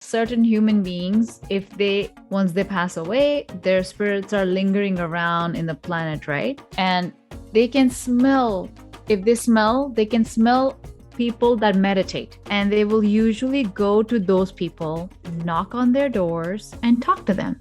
certain human beings, once they pass away, their spirits are lingering around in the planet, right? And they can smell. If they can smell people that meditate, and they will usually go to those people, knock on their doors, and talk to them.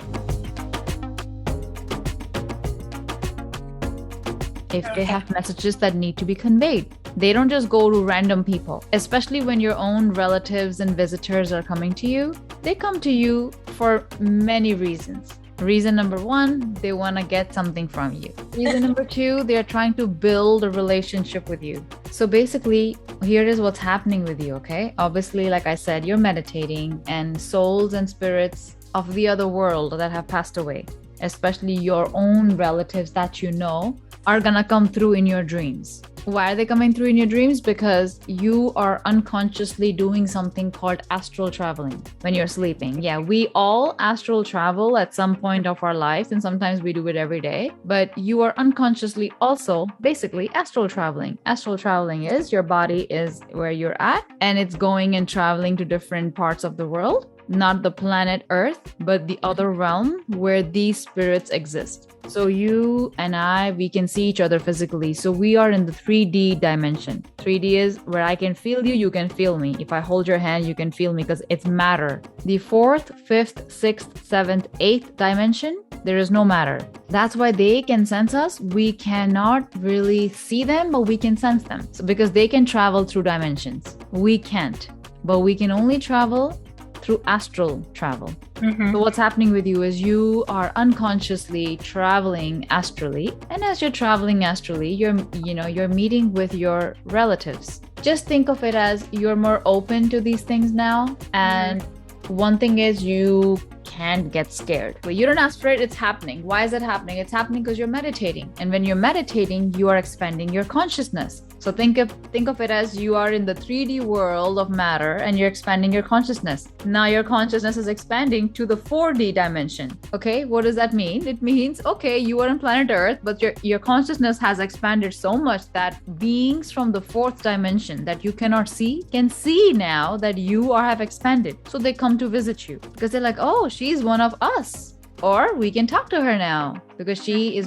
If they have messages that need to be conveyed. They don't just go to random people, especially when your own relatives and visitors are coming to you. They come to you for many reasons. Reason number one, they want to get something from you. Reason number two, they're trying to build a relationship with you. So basically, here is what's happening with you, okay? Obviously, like I said, you're meditating, and souls and spirits of the other world that have passed away, especially your own relatives that you know, are gonna come through in your dreams. Why are they coming through in your dreams? Because you are unconsciously doing something called astral traveling when you're sleeping. Yeah, we all astral travel at some point of our lives, and sometimes we do it every day, but you are unconsciously also basically astral traveling. Astral traveling is your body is where you're at, and it's going and traveling to different parts of the world. Not the planet Earth, but the other realm where these spirits exist. So you and I, we can see each other physically. So we are in the 3D dimension. 3D is where I can feel you, you can feel me. If I hold your hand, you can feel me because it's matter. The 4th, 5th, 6th, 7th, 8th dimension, there is no matter. That's why they can sense us. We cannot really see them, but we can sense them. So because they can travel through dimensions. We can't, but we can only travel through astral travel. So what's happening with you is you are unconsciously traveling astrally, and as you're traveling astrally, you're meeting with your relatives. Just think of it as you're more open to these things now, and one thing is you can't get scared. But you don't ask for it, it's happening. Why is it happening? It's happening because you're meditating. And when you're meditating, you are expanding your consciousness. So think of it as you are in the 3D world of matter and you're expanding your consciousness. Now your consciousness is expanding to the 4D dimension. Okay, what does that mean? It means, okay, you are on planet Earth, but your consciousness has expanded so much that beings from the 4th dimension that you cannot see can see now that you have expanded. So they come to visit you because they're like, oh, she's one of us. Or we can talk to her now because she's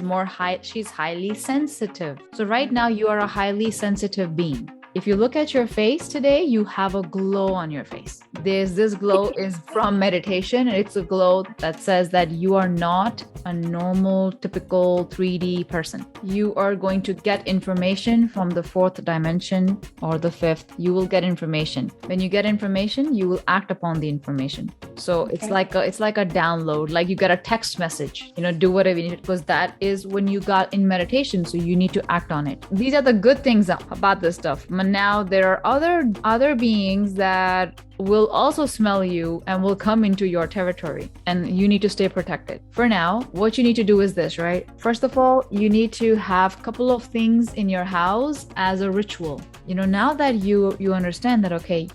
highly sensitive. So right now you are a highly sensitive being. If you look at your face today, you have a glow on your face. This glow is from meditation. It's a glow that says that you are not a normal, typical 3D person. You are going to get information from the 4th dimension or the 5th. You will get information. When you get information, you will act upon the information. So it's like a download, like you get a text message, do whatever you need, because that is when you got in meditation. So you need to act on it. These are the good things about this stuff. Now there are other beings that will also smell you and will come into your territory, and you need to stay protected. For now, what you need to do is this, right? First of all, you need to have a couple of things in your house as a ritual. Now that you understand that, okay,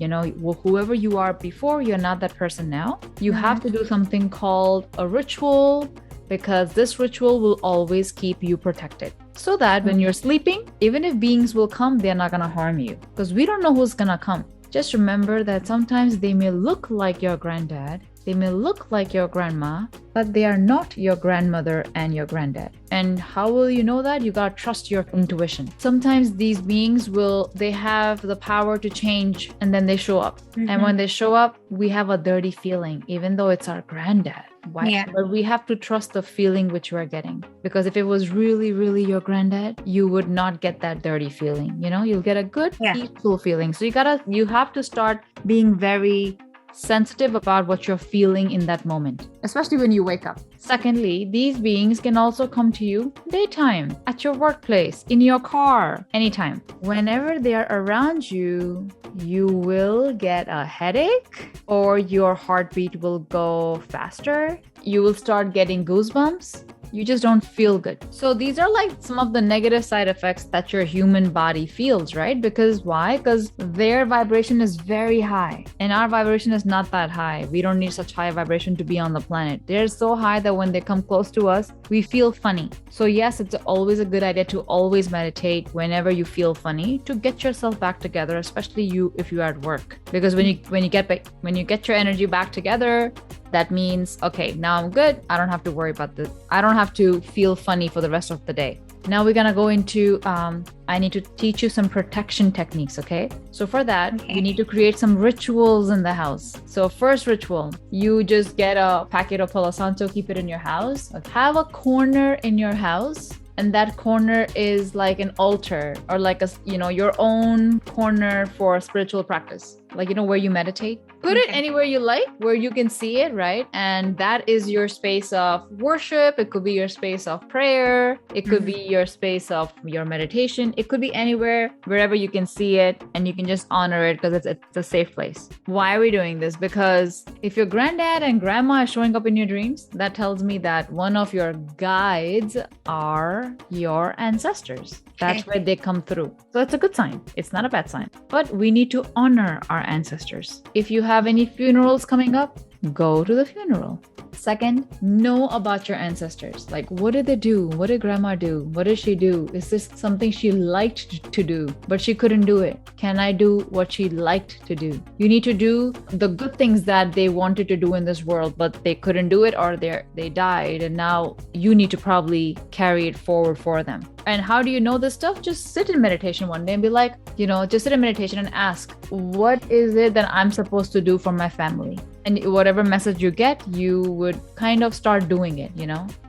whoever you are before, you're not that person now. You have to do something called a ritual, because this ritual will always keep you protected. So that when you're sleeping, even if beings will come, they're not gonna harm you, because we don't know who's gonna come. Just remember that sometimes they may look like your granddad, they may look like your grandma, but they are not your grandmother and your granddad. And how will you know that? You gotta trust your intuition. Sometimes these beings they have the power to change, and then they show up. And when they show up, we have a dirty feeling, even though it's our granddad. Why? Yeah. But we have to trust the feeling which you are getting, because if it was really, really your granddad, you would not get that dirty feeling. You'll get a good, peaceful feeling. So you have to start being very sensitive about what you're feeling in that moment, especially when you wake up. Secondly, these beings can also come to you daytime, at your workplace, in your car, anytime. Whenever they are around you, you will get a headache, or your heartbeat will go faster. You will start getting goosebumps. You just don't feel good. So these are like some of the negative side effects that your human body feels, right? Because why? Because their vibration is very high and our vibration is not that high. We don't need such high vibration to be on the planet. They're so high that when they come close to us, we feel funny. So yes, it's always a good idea to always meditate whenever you feel funny to get yourself back together, especially you if you're at work. Because when you get your energy back together, that means, okay, now I'm good. I don't have to worry about this. I don't have to feel funny for the rest of the day. Now we're gonna go into, I need to teach you some protection techniques, okay? So for that, you need to create some rituals in the house. So first ritual, you just get a packet of Palo Santo, keep it in your house. Have a corner in your house, and that corner is like an altar or like a, your own corner for spiritual practice. Like, where you meditate. Put it anywhere you like, where you can see it, right? And that is your space of worship. It could be your space of prayer. It could be your space of your meditation. It could be anywhere, wherever you can see it, and you can just honor it because it's a safe place. Why are we doing this? Because if your granddad and grandma is showing up in your dreams, that tells me that one of your guides are your ancestors. That's where they come through. So it's a good sign. It's not a bad sign. But we need to honor our ancestors. If you have any funerals coming up, go to the funeral. Second, know about your ancestors. Like, what did they do? What did grandma do? What did she do? Is this something she liked to do, but she couldn't do it? Can I do what she liked to do? You need to do the good things that they wanted to do in this world, but they couldn't do it, or they died. And now you need to probably carry it forward for them. And how do you know this stuff? Just sit in meditation one day and be like, just sit in meditation and ask, what is it that I'm supposed to do for my family? And whatever message you get, you would kind of start doing it,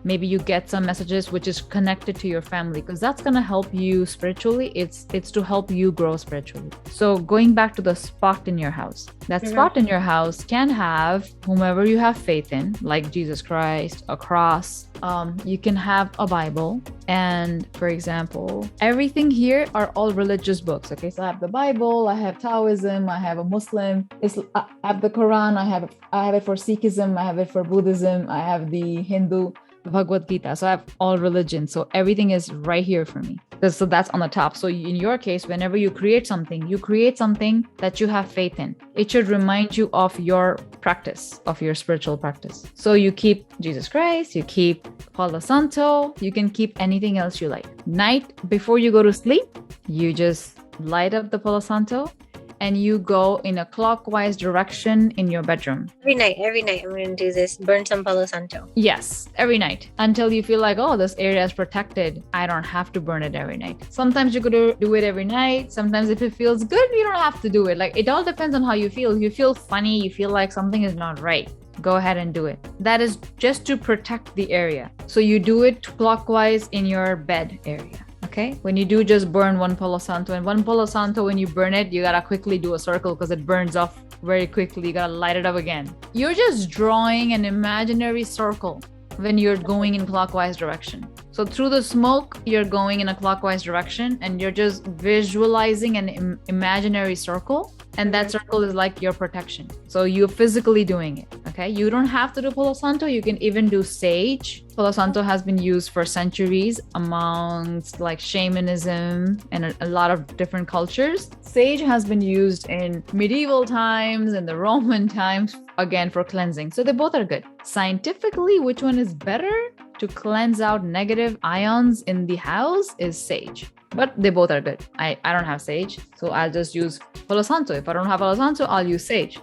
Maybe you get some messages which is connected to your family, because that's going to help you spiritually. It's to help you grow spiritually. So going back to the spot in your house, that spot in your house can have whomever you have faith in, like Jesus Christ, a cross. You can have a Bible. And for example, everything here are all religious books. Okay, so I have the Bible, I have Taoism, I have a Muslim, I have the Quran, I have it for Sikhism, I have it for Buddhism, I have the Hindu, the Bhagavad Gita. So I have all religions. So everything is right here for me. So that's on the top. So in your case, whenever you create something that you have faith in. It should remind you of your practice, of your spiritual practice. So you keep Jesus Christ, you keep Palo Santo, you can keep anything else you like. Night before you go to sleep, you just light up the Palo Santo and you go in a clockwise direction in your bedroom. Every night, I'm going to do this. Burn some Palo Santo. Yes, every night. Until you feel like, oh, this area is protected. I don't have to burn it every night. Sometimes you could do it every night. Sometimes if it feels good, you don't have to do it. Like, it all depends on how you feel. If you feel funny, you feel like something is not right, go ahead and do it. That is just to protect the area. So you do it clockwise in your bed area. Okay, when you do, just burn one Palo Santo. And one Palo Santo, when you burn it, you gotta quickly do a circle because it burns off very quickly. You gotta light it up again. You're just drawing an imaginary circle when you're going in clockwise direction. So through the smoke, you're going in a clockwise direction and you're just visualizing an imaginary circle. And that circle is like your protection. So you're physically doing it, okay? You don't have to do Palo Santo. You can even do sage. Palo Santo has been used for centuries amongst like shamanism and a lot of different cultures. Sage has been used in medieval times and the Roman times, again, for cleansing. So they both are good. Scientifically, which one is better to cleanse out negative ions in the house is sage. But they both are good. I don't have sage, so I'll just use Palo Santo. If I don't have Palo Santo, I'll use sage,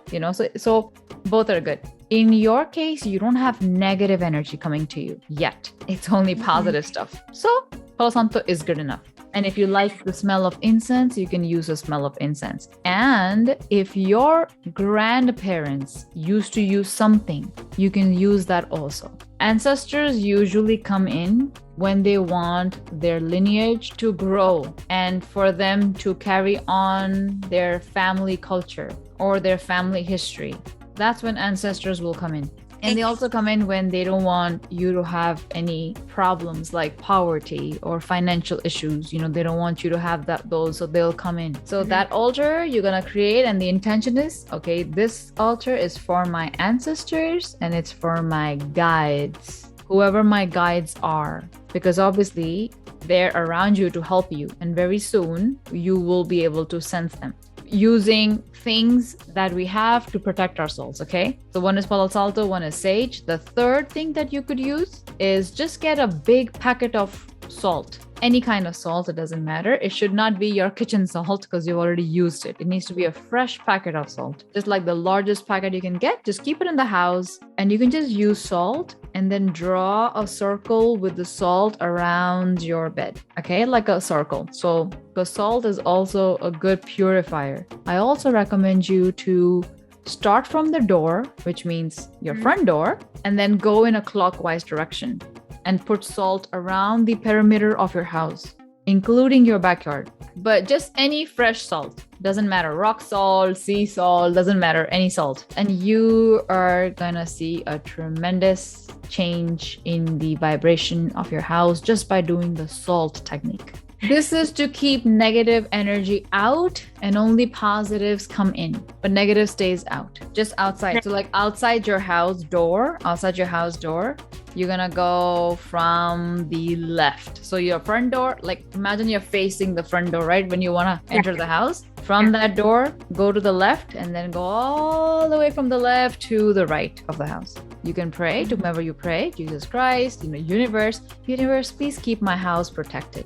so both are good. In your case, you don't have negative energy coming to you yet. It's only positive stuff. So Palo Santo is good enough. And if you like the smell of incense, you can use the smell of incense. And if your grandparents used to use something, you can use that also. Ancestors usually come in when they want their lineage to grow and for them to carry on their family culture or their family history. That's when ancestors will come in. And they also come in when they don't want you to have any problems like poverty or financial issues. They don't want you to have those, so they'll come in. So that altar you're going to create, and the intention is, okay, this altar is for my ancestors and it's for my guides. whoever my guides are, because obviously they're around you to help you, and very soon you will be able to sense them using things that we have to protect our souls. Okay, so one is Palo Santo, one is sage. The third thing that you could use is just get a big packet of salt. Any kind of salt, it doesn't matter. It should not be your kitchen salt because you've already used it. It needs to be a fresh packet of salt, just like the largest packet you can get. Just keep it in the house, and you can just use salt and then draw a circle with the salt around your bed. Okay, like a circle. So the salt is also a good purifier. I also recommend you to start from the door, which means your front door, and then go in a clockwise direction and put salt around the perimeter of your house, including your backyard. But just any fresh salt, doesn't matter, rock salt, sea salt, doesn't matter, any salt. And you are gonna see a tremendous change in the vibration of your house just by doing the salt technique. This is to keep negative energy out and only positives come in, but negative stays out, just outside. So like outside your house door, you're gonna go from the left. So your front door, like imagine you're facing the front door, right? When you wanna enter the house, from that door, go to the left and then go all the way from the left to the right of the house. You can pray to whomever you pray, Jesus Christ, universe, please keep my house protected.